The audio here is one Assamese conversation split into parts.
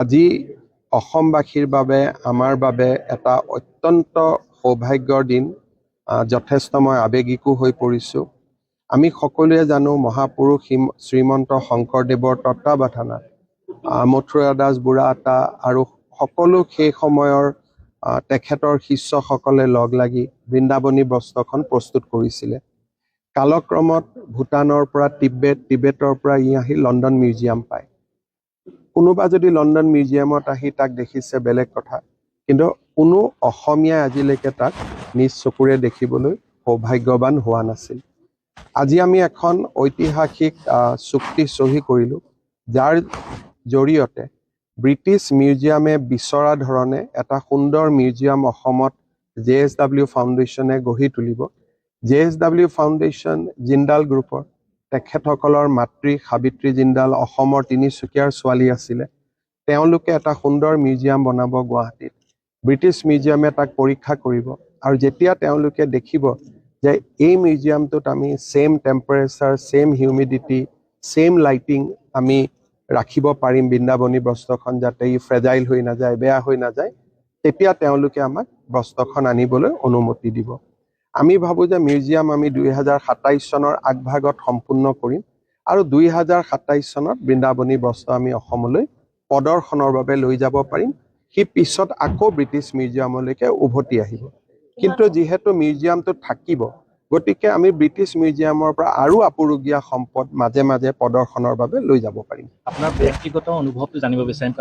আজি অসমবাসীৰ বাবে আমাৰ বাবে এটা অত্যন্ত সৌভাগ্যৰ দিন। যথেষ্ট মই আৱেগিকো হৈ পৰিছোঁ। আমি সকলোৱে জানো মহাপুৰুষ শ্ৰীমন্ত শংকৰদেৱৰ তত্বাৱধানত মথুৰা দাস বুঢ়াআতা আৰু সকলো সেই সময়ৰ তেখেতৰ শিষ্যসকলে লগ লাগি বৃন্দাবনী বস্ত্ৰখন প্ৰস্তুত কৰিছিলে। কালক্ৰমত ভূটানৰ পৰা টিবেটৰ পৰা ই আহি লণ্ডন মিউজিয়াম পায়। কোনোবা যদি লণ্ডন মিউজিয়ামত আহি তাক দেখিছে বেলেগ কথা, কিন্তু কোনো অসমীয়াই আজিলৈকে তাক নিজ চকুৰে দেখিবলৈ সৌভাগ্যৱান হোৱা নাছিল। আজি আমি এখন ঐতিহাসিক চুক্তি চহী কৰিলোঁ, যাৰ জৰিয়তে ব্ৰিটিছ মিউজিয়ামে বিচৰা ধৰণে এটা সুন্দৰ মিউজিয়াম অসমত JSW ফাউণ্ডেশ্যনে গঢ়ি তুলিব। JSW ফাউণ্ডেশ্যন জিন্দাল গ্ৰুপৰ তেখেতসকলৰ মাতৃ সাবিত্ৰী জিন্দাল অসমৰ তিনিচুকীয়াৰ ছোৱালী আছিলে। তেওঁলোকে এটা সুন্দৰ মিউজিয়াম বনাব গুৱাহাটীত। ব্ৰিটিছ মিউজিয়ামে তাক পৰীক্ষা কৰিব আৰু যেতিয়া তেওঁলোকে দেখিব যে এই মিউজিয়ামটোত আমি same temperature, same humidity, same lighting আমি ৰাখিব পাৰিম বৃন্দাবনী বস্ত্ৰখন, যাতে ই ফ্ৰেজাইল হৈ নাযায়, বেয়া হৈ নাযায়, তেতিয়া তেওঁলোকে আমাক বস্ত্ৰখন আনিবলৈ অনুমতি দিব। আমি ভাবোঁ যে মিউজিয়াম আমি 2027 চনৰ আগভাগত সম্পূৰ্ণ কৰিম আৰু 2027 চনত বৃন্দাবনী বস্ত্ৰ আমি অসমলৈ প্ৰদৰ্শনৰ বাবে লৈ যাব পাৰিম। সি পিছত আকৌ ব্ৰিটিছ মিউজিয়ামলৈকে উভতি আহিব। কিন্তু যিহেতু মিউজিয়ামটো থাকিব, গতিকে আমি ব্ৰিটিছ মিউজিয়ামৰ পৰা আৰু আপুৰুগীয়া সম্পদ মাজে মাজে প্ৰদৰ্শনৰ বাবে লৈ যাব পাৰিম। আপোনাৰ ব্যক্তিগত অনুভৱটো জানিব বিচাৰিম।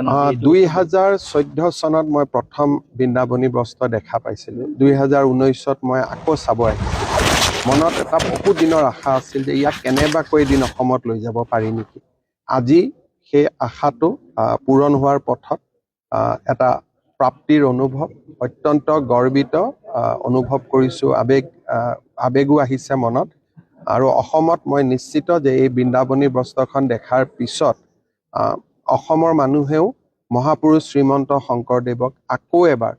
2014 চনত মই প্ৰথম বৃন্দাবনী বস্ত্ৰ দেখা পাইছিলোঁ। 2019ত মই আকৌ চাব আহিছিলোঁ। মনত এটা বহু দিনৰ আশা আছিল যে ইয়াক কেনেবাকৈ এদিন অসমত লৈ যাব পাৰি নেকি। আজি সেই আশাটো পূৰণ হোৱাৰ পথত এটা প্ৰাপ্তিৰ অনুভৱ, অত্যন্ত গৰ্বিত অনুভৱ কৰিছোঁ। আৱেগো আহিছে মনত। আৰু অসমত মই নিশ্চিত যে এই বৃন্দাবনী বস্ত্ৰখন দেখাৰ পিছত অসমৰ মানুহেও মহাপুৰুষ শ্ৰীমন্ত শংকৰদেৱক আকৌ এবাৰ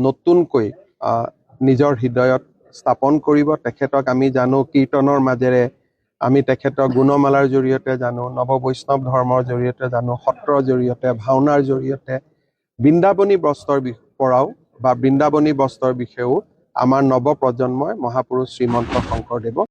নতুনকৈ নিজৰ হৃদয়ত স্থাপন কৰিব। তেখেতক আমি জানো কীৰ্তনৰ মাজেৰে, আমি তেখেতক গুণমালাৰ জৰিয়তে জানো, নৱবৈষ্ণৱ ধৰ্মৰ জৰিয়তে জানো, সত্ৰৰ জৰিয়তে, ভাওনাৰ জৰিয়তে। বৃন্দাবনী বস্ত্ৰৰ পৰাও বা বৃন্দাবনী বস্ত্ৰৰ বিষয়েও আমাৰ নৱপ্ৰজন্মই মহাপুৰুষ শ্ৰীমন্ত শংকৰদেৱক